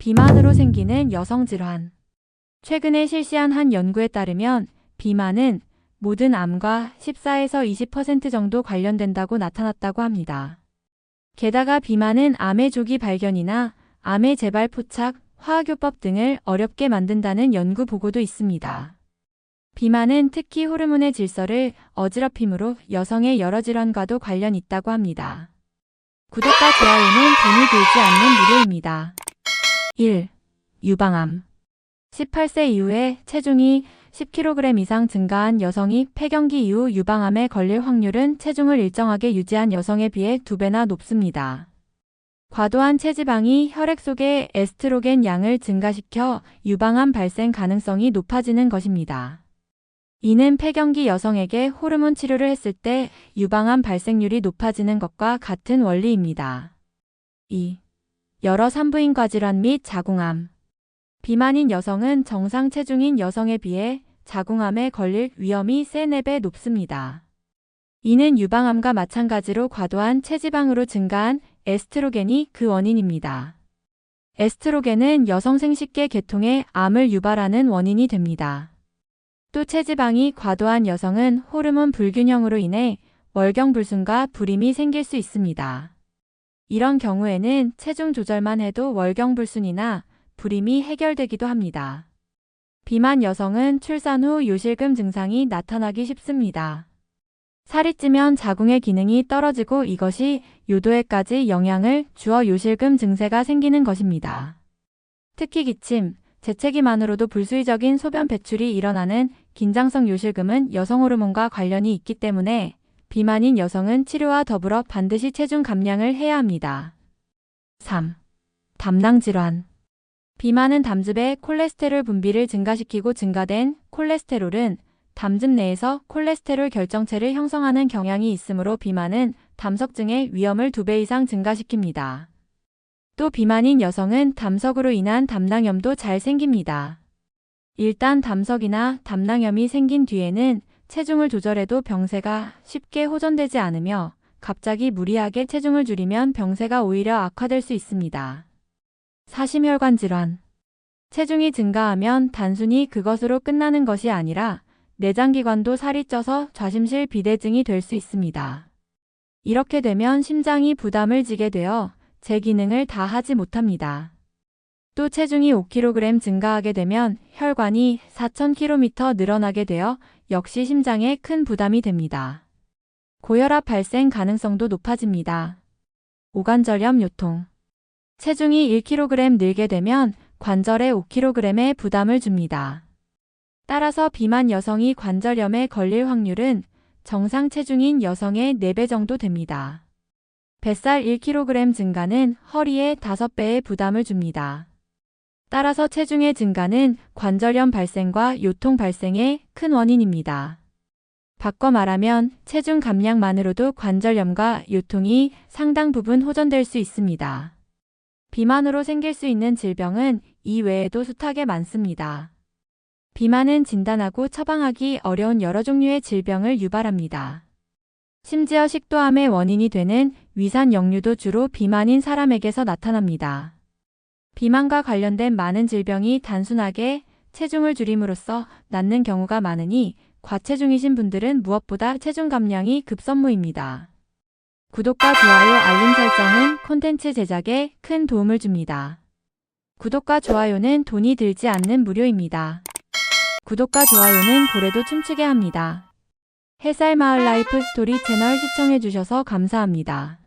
비만으로 생기는 여성 질환. 최근에 실시한 한 연구에 따르면 비만은 모든 암과 14에서 20% 정도 관련된다고 나타났다고 합니다. 게다가 비만은 암의 조기 발견이나 암의 재발 포착, 화학요법 등을 어렵게 만든다는 연구 보고도 있습니다. 비만은 특히 호르몬의 질서를 어지럽힘으로 여성의 여러 질환과도 관련 있다고 합니다. 구독과 좋아요는 돈이 들지 않는 무료입니다. 1. 유방암. 18세 이후에 체중이 10kg 이상 증가한 여성이 폐경기 이후 유방암에 걸릴 확률은 체중을 일정하게 유지한 여성에 비해 2배나 높습니다. 과도한 체지방이 혈액 속의 에스트로겐 양을 증가시켜 유방암 발생 가능성이 높아지는 것입니다. 이는 폐경기 여성에게 호르몬 치료를 했을 때 유방암 발생률이 높아지는 것과 같은 원리입니다. 2. 여러 산부인과 질환 및 자궁암. 비만인 여성은 정상 체중인 여성에 비해 자궁암에 걸릴 위험이 3-4배 높습니다. 이는 유방암과 마찬가지로 과도한 체지방으로 증가한 에스트로겐이 그 원인입니다. 에스트로겐은 여성 생식계 계통의 암을 유발하는 원인이 됩니다. 또 체지방이 과도한 여성은 호르몬 불균형으로 인해 월경불순과 불임이 생길 수 있습니다. 이런 경우에는 체중 조절만 해도 월경불순이나 불임이 해결되기도 합니다. 비만 여성은 출산 후 요실금 증상이 나타나기 쉽습니다. 살이 찌면 자궁의 기능이 떨어지고 이것이 요도에까지 영향을 주어 요실금 증세가 생기는 것입니다. 특히 기침, 재채기만으로도 불수의적인 소변 배출이 일어나는 긴장성 요실금은 여성 호르몬과 관련이 있기 때문에 비만인 여성은 치료와 더불어 반드시 체중 감량을 해야 합니다. 3. 담낭질환. 비만은 담즙의 콜레스테롤 분비를 증가시키고 증가된 콜레스테롤은 담즙 내에서 콜레스테롤 결정체를 형성하는 경향이 있으므로 비만은 담석증의 위험을 2배 이상 증가시킵니다. 또 비만인 여성은 담석으로 인한 담낭염도 잘 생깁니다. 일단 담석이나 담낭염이 생긴 뒤에는 체중을 조절해도 병세가 쉽게 호전되지 않으며 갑자기 무리하게 체중을 줄이면 병세가 오히려 악화될 수 있습니다. 사심혈관 질환. 체중이 증가하면 단순히 그것으로 끝나는 것이 아니라 내장기관도 살이 쪄서 좌심실 비대증이 될 수 있습니다. 이렇게 되면 심장이 부담을 지게 되어 제 기능을 다 하지 못합니다. 또 체중이 5kg 증가하게 되면 혈관이 4000km 늘어나게 되어 역시 심장에 큰 부담이 됩니다. 고혈압 발생 가능성도 높아집니다. 오관절염 요통. 체중이 1kg 늘게 되면 관절에 5kg의 부담을 줍니다. 따라서 비만 여성이 관절염에 걸릴 확률은 정상 체중인 여성의 4배 정도 됩니다. 뱃살 1kg 증가는 허리에 5배의 부담을 줍니다. 따라서 체중의 증가는 관절염 발생과 요통 발생의 큰 원인입니다. 바꿔 말하면 체중 감량만으로도 관절염과 요통이 상당 부분 호전될 수 있습니다. 비만으로 생길 수 있는 질병은 이 외에도 숱하게 많습니다. 비만은 진단하고 처방하기 어려운 여러 종류의 질병을 유발합니다. 심지어 식도암의 원인이 되는 위산 역류도 주로 비만인 사람에게서 나타납니다. 비만과 관련된 많은 질병이 단순하게 체중을 줄임으로써 낫는 경우가 많으니 과체중이신 분들은 무엇보다 체중 감량이 급선무입니다. 구독과 좋아요, 알림 설정은 콘텐츠 제작에 큰 도움을 줍니다. 구독과 좋아요는 돈이 들지 않는 무료입니다. 구독과 좋아요는 고래도 춤추게 합니다. 햇살마을 라이프 스토리 채널 시청해주셔서 감사합니다.